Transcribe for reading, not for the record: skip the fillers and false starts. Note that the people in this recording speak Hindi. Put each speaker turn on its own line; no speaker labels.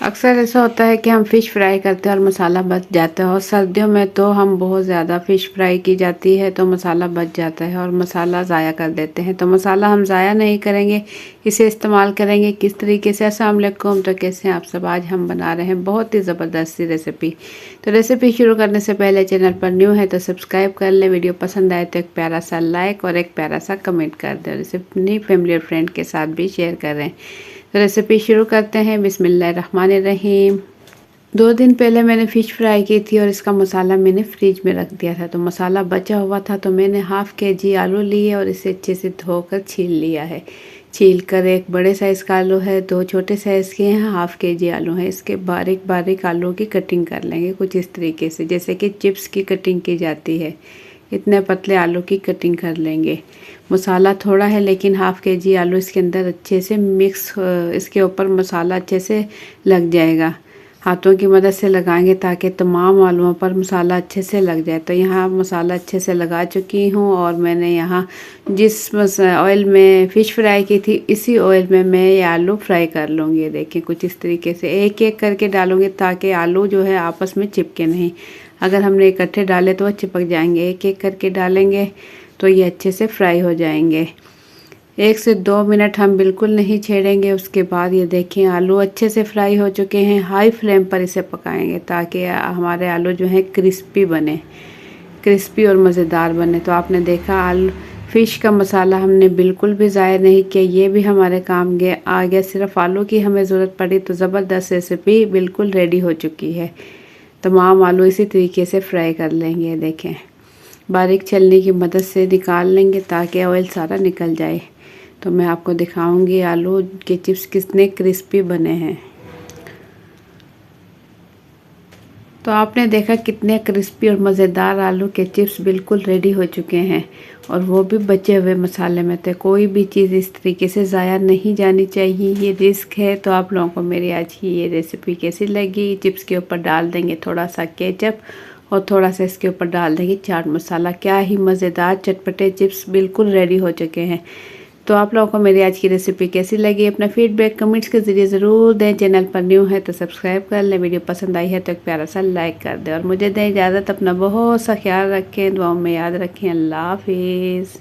अक्सर ऐसा होता है कि हम फ़िश फ्राई करते हैं और मसाला बच जाता है, और सर्दियों में तो हम बहुत ज़्यादा फ़िश फ्राई की जाती है तो मसाला बच जाता है और मसाला ज़ाया कर देते हैं। तो मसाला हम ज़ाया नहीं करेंगे, इसे इस्तेमाल करेंगे किस तरीके से। अस्सलाम वालेकुम, तो कैसे हैं आप सब। आज हम बना रहे हैं बहुत ही ज़बरदस्त सी रेसिपी। तो रेसिपी शुरू करने से पहले चैनल पर न्यू है तो सब्सक्राइब कर लें, वीडियो पसंद आए तो एक प्यारा सा लाइक और एक प्यारा सा कमेंट कर दें, और इसे अपनी फैमिली और फ्रेंड के साथ भी शेयर करें। तो रेसिपी शुरू करते हैं। बिस्मिल्लाहिर्रहमानिर्रहीम। 2 दिन पहले मैंने फ़िश फ्राई की थी और इसका मसाला मैंने फ्रिज में रख दिया था। तो मसाला बचा हुआ था तो मैंने हाफ़ केजी आलू लिए और इसे अच्छे से धोकर छील लिया है। छील कर एक बड़े साइज़ का आलू है, 2 छोटे साइज़ के हैं, हाफ़ केजी आलू हैं। इसके बारीक बारीक आलू की कटिंग कर लेंगे कुछ इस तरीके से, जैसे कि चिप्स की कटिंग की जाती है। इतने पतले आलू की कटिंग कर लेंगे। मसाला थोड़ा है लेकिन हाफ़ केजी आलू इसके अंदर अच्छे से मिक्स, इसके ऊपर मसाला अच्छे से लग जाएगा। हाथों की मदद से लगाएंगे ताकि तमाम आलूओं पर मसाला अच्छे से लग जाए। तो यहाँ मसाला अच्छे से लगा चुकी हूँ, और मैंने यहाँ जिस ऑयल में फ़िश फ्राई की थी इसी ऑयल में मैं ये आलू फ्राई कर लूँगी। देखिए कुछ इस तरीके से एक एक करके डालूँगी ताकि आलू जो है आपस में चिपके नहीं। अगर हमने इकट्ठे डाले तो वह चिपक जाएंगे। एक एक करके डालेंगे तो ये अच्छे से फ्राई हो जाएंगे। 1 से 2 मिनट हम बिल्कुल नहीं छेड़ेंगे। उसके बाद ये देखें आलू अच्छे से फ्राई हो चुके हैं। हाई फ्लेम पर इसे पकाएंगे ताकि हमारे आलू जो हैं क्रिस्पी बने, क्रिस्पी और मज़ेदार बने। तो आपने देखा आलू फ़िश का मसाला हमने बिल्कुल भी ज़ाया नहीं किया, ये भी हमारे काम आ गया। सिर्फ आलू की हमें ज़रूरत पड़ी तो ज़बरदस्त रेसिपी बिल्कुल रेडी हो चुकी है। तमाम आलू इसी तरीके से फ्राई कर लेंगे। देखें बारीक छलनी की मदद से निकाल लेंगे ताकि ऑयल सारा निकल जाए। तो मैं आपको दिखाऊंगी आलू के चिप्स कितने क्रिस्पी बने हैं। तो आपने देखा कितने क्रिस्पी और मज़ेदार आलू के चिप्स बिल्कुल रेडी हो चुके हैं, और वो भी बचे हुए मसाले में। तो कोई भी चीज़ इस तरीके से ज़ाया नहीं जानी चाहिए, ये रिस्क है। तो आप लोगों को मेरी आज की ये रेसिपी कैसी लगी। चिप्स के ऊपर डाल देंगे थोड़ा सा केचप और थोड़ा सा इसके ऊपर डाल देंगे चाट मसाला। क्या ही मज़ेदार चटपटे चिप्स बिल्कुल रेडी हो चुके हैं। तो आप लोगों को मेरी आज की रेसिपी कैसी लगी अपना फीडबैक कमेंट्स के ज़रिए ज़रूर दें। चैनल पर न्यू है तो सब्सक्राइब कर लें, वीडियो पसंद आई है तो एक प्यारा सा लाइक कर दें, और मुझे दें इजाज़त। अपना बहुत सा ख्याल रखें, दुआओं में याद रखें। अल्लाह हाफिज़।